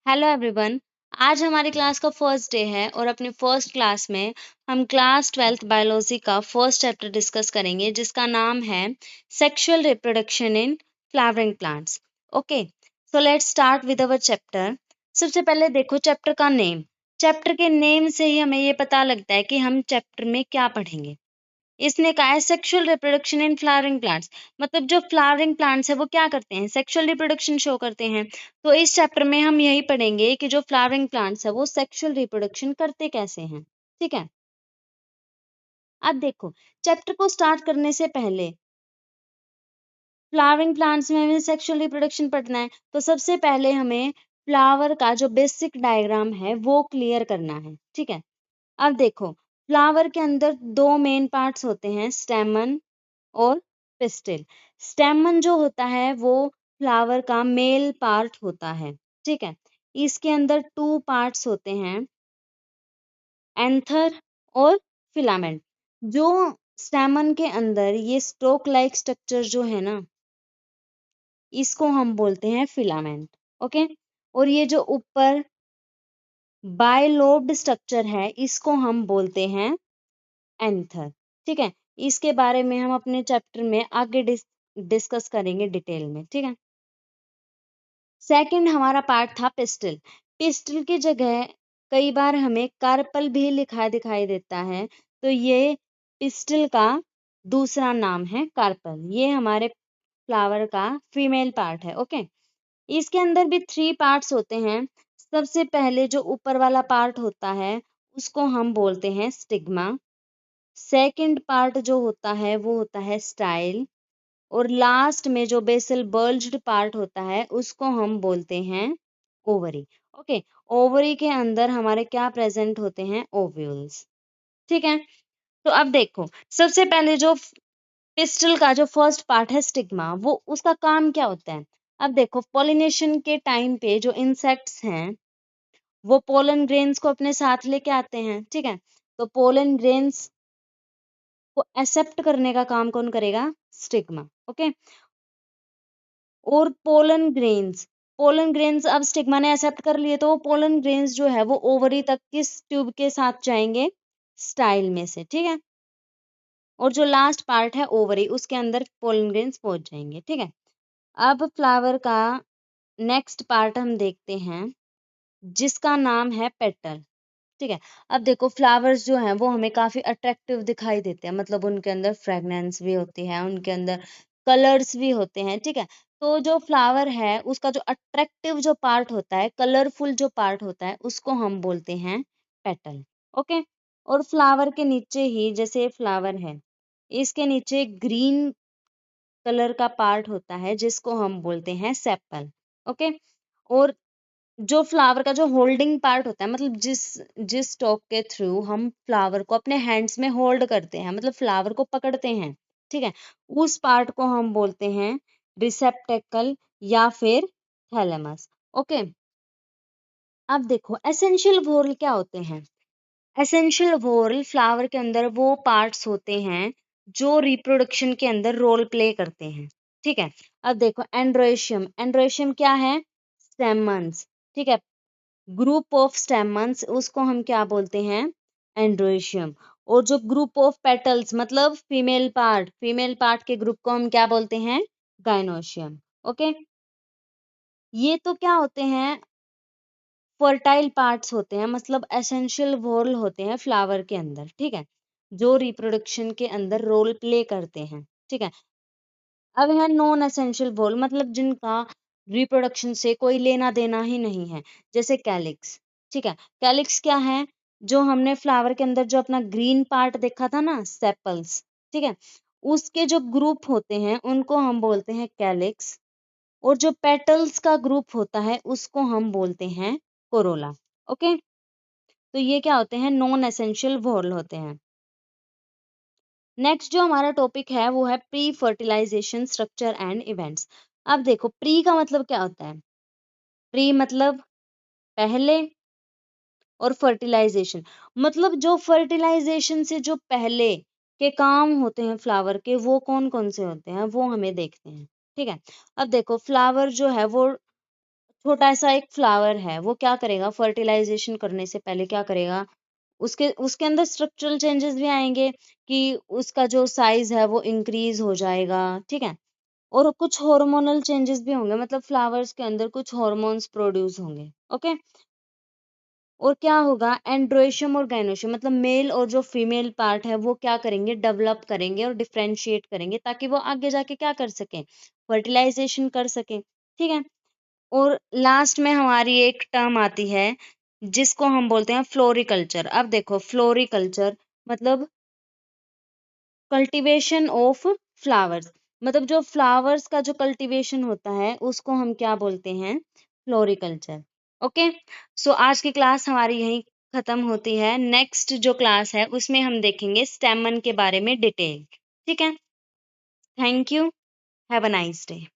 Hello everyone. आज हमारी class का फर्स्ट डे है और अपनी फर्स्ट क्लास में हम क्लास 12th बायोलॉजी का फर्स्ट चैप्टर डिस्कस करेंगे जिसका नाम है sexual reproduction in flowering plants. Okay, so let's start with our chapter. सबसे पहले देखो चैप्टर का नेम। चैप्टर के नेम से ही हमें ये पता लगता है कि हम चैप्टर में क्या पढ़ेंगे। इसने कहा है sexual reproduction in flowering plants, मतलब जो फ्लावरिंग प्लांट्स है वो क्या करते हैं, सेक्सुअल रिप्रोडक्शन शो करते हैं। तो इस चैप्टर में हम यही पढ़ेंगे कि जो फ्लावरिंग प्लांट्स है वो सेक्सुअल रिप्रोडक्शन करते कैसे हैं। ठीक है, अब देखो चैप्टर को स्टार्ट करने से पहले फ्लावरिंग प्लांट्स में हमें सेक्सुअल रिप्रोडक्शन पढ़ना है, तो सबसे पहले हमें फ्लावर का जो बेसिक डायग्राम है वो क्लियर करना है। ठीक है, अब देखो फ्लावर के अंदर दो मेन पार्ट्स होते हैं, स्टेमन और पिस्टिल। स्टेमन जो होता है वो फ्लावर का मेल पार्ट होता है। ठीक है, इसके अंदर टू पार्ट्स होते हैं, एंथर और फिलामेंट। जो स्टेमन के अंदर ये स्टोक लाइक स्ट्रक्चर जो है ना, इसको हम बोलते हैं फिलामेंट। ओके, और ये जो ऊपर बायलोब्ड स्ट्रक्चर है इसको हम बोलते हैं एंथर। ठीक है, इसके बारे में हम अपने चैप्टर में आगे डिस्कस करेंगे डिटेल में। ठीक है, सेकंड हमारा पार्ट था पिस्टल। पिस्टल की जगह कई बार हमें कार्पल भी लिखा दिखाई देता है, तो ये पिस्टल का दूसरा नाम है कार्पल। ये हमारे फ्लावर का फीमेल पार्ट है। ओके, इसके अंदर भी थ्री पार्ट्स होते हैं। सबसे पहले जो ऊपर वाला पार्ट होता है उसको हम बोलते हैं स्टिग्मा। सेकंड पार्ट जो होता है वो होता है स्टाइल, और लास्ट में जो बेसल बल्ज्ड पार्ट होता है उसको हम बोलते हैं ओवरी। ओके, ओवरी के अंदर हमारे क्या प्रेजेंट होते हैं, ओव्यूल्स। ठीक है, तो अब देखो सबसे पहले जो पिस्टल का जो फर्स्ट पार्ट है स्टिग्मा, वो उसका काम क्या होता है। अब देखो पॉलिनेशन के टाइम पे जो इंसेक्ट्स हैं वो पोलन ग्रेन्स को अपने साथ लेके आते हैं। ठीक है, तो पोलन ग्रेन्स को एक्सेप्ट करने का काम कौन करेगा, स्टिग्मा। ओके, और पोलन ग्रेन्स अब स्टिग्मा ने एक्सेप्ट कर लिए, तो वो पोलन ग्रेन्स जो है वो ओवरी तक किस ट्यूब के साथ जाएंगे, स्टाइल में से। ठीक है, और जो लास्ट पार्ट है ओवरी, उसके अंदर पोलन ग्रेन्स पहुंच जाएंगे। ठीक है, अब फ्लावर का नेक्स्ट पार्ट हम देखते हैं जिसका नाम है पेटल। ठीक है, अब देखो फ्लावर्स जो हैं वो हमें काफी अट्रैक्टिव दिखाई देते हैं, मतलब उनके अंदर फ्रेगनेंस भी होती है, उनके अंदर कलर्स भी होते हैं। ठीक है, तो जो फ्लावर है उसका जो अट्रैक्टिव जो पार्ट होता है, कलरफुल जो पार्ट होता है, उसको हम बोलते हैं पेटल। ओके, और फ्लावर के नीचे ही जैसे फ्लावर है, इसके नीचे ग्रीन कलर का पार्ट होता है जिसको हम बोलते हैं सेपल। ओके, और जो फ्लावर का जो होल्डिंग पार्ट होता है, मतलब जिस जिस स्टॉक के थ्रू हम फ्लावर को अपने हैंड्स में होल्ड करते हैं, मतलब फ्लावर को पकड़ते हैं। ठीक है, उस पार्ट को हम बोलते हैं रिसेप्टेकल या फिर थैलेमस। ओके, अब देखो एसेंशियल वोरल क्या होते हैं। एसेंशियल वोरल फ्लावर के अंदर वो पार्ट्स होते हैं जो रिप्रोडक्शन के अंदर रोल प्ले करते हैं। ठीक है, अब देखो एंड्रोएशियम। एंड्रोएशियम क्या है, स्टेमन्स। ठीक है, ग्रुप ऑफ स्टेमन्स उसको हम क्या बोलते हैं, एंड्रोएशियम। और जो ग्रुप ऑफ पेटल्स मतलब फीमेल पार्ट के ग्रुप को हम क्या बोलते हैं, गाइनोशियम। ओके, ये तो क्या होते हैं, फर्टाइल पार्ट्स होते हैं, मतलब एसेंशियल वोरल होते हैं फ्लावर के अंदर। ठीक है, जो रिप्रोडक्शन के अंदर रोल प्ले करते हैं। ठीक है, अब है नॉन एसेंशियल वोरल, मतलब जिनका रिप्रोडक्शन से कोई लेना देना ही नहीं है, जैसे कैलिक्स। ठीक है, कैलिक्स क्या है, जो हमने फ्लावर के अंदर जो अपना ग्रीन पार्ट देखा था ना, सेपल्स। ठीक है, उसके जो ग्रुप होते हैं उनको हम बोलते हैं कैलिक्स, और जो पेटल्स का ग्रुप होता है उसको हम बोलते हैं कोरोला। ओके, तो ये क्या होते हैं, नॉन एसेंशियल वोरल होते हैं। नेक्स्ट जो हमारा टॉपिक है वो है pre fertilization structure and events. अब देखो प्री का मतलब क्या होता है, प्री मतलब पहले, और फर्टिलाइजेशन मतलब जो फर्टिलाइजेशन से जो पहले के काम होते हैं फ्लावर के, वो कौन कौन से होते हैं वो हमें देखते हैं। ठीक है, अब देखो फ्लावर जो है वो छोटा सा एक फ्लावर है, वो क्या करेगा, फर्टिलाइजेशन करने से पहले क्या करेगा, उसके उसके अंदर स्ट्रक्चरल चेंजेस भी आएंगे कि उसका जो साइज है वो इंक्रीज हो जाएगा, ठीक है। और कुछ हार्मोनल चेंजेस भी होंगे, मतलब फ्लावर्स के अंदर कुछ हार्मोन्स प्रोड्यूस होंगे, ओके। और क्या होगा, एंड्रोशियम और गाइनोशियम, मतलब मेल और जो फीमेल पार्ट है वो क्या करेंगे, डेवलप करेंगे और डिफ्रेंशिएट करेंगे, ताकि वो आगे जाके क्या कर सकें, फर्टिलाइजेशन कर सकें, ठीक है। और लास्ट में हमारी एक टर्म आती है जिसको हम बोलते हैं फ्लोरिकल्चर। अब देखो, फ्लोरिकल्चर मतलब कल्टीवेशन ऑफ फ्लावर्स, मतलब जो फ्लावर्स का जो कल्टीवेशन होता है उसको हम क्या बोलते हैं, फ्लोरिकल्चर, ओके। सो आज की क्लास हमारी यहीं खत्म होती है। नेक्स्ट जो क्लास है उसमें हम देखेंगे स्टेमन के बारे में डिटेल, ठीक है। Thank you, have a nice day.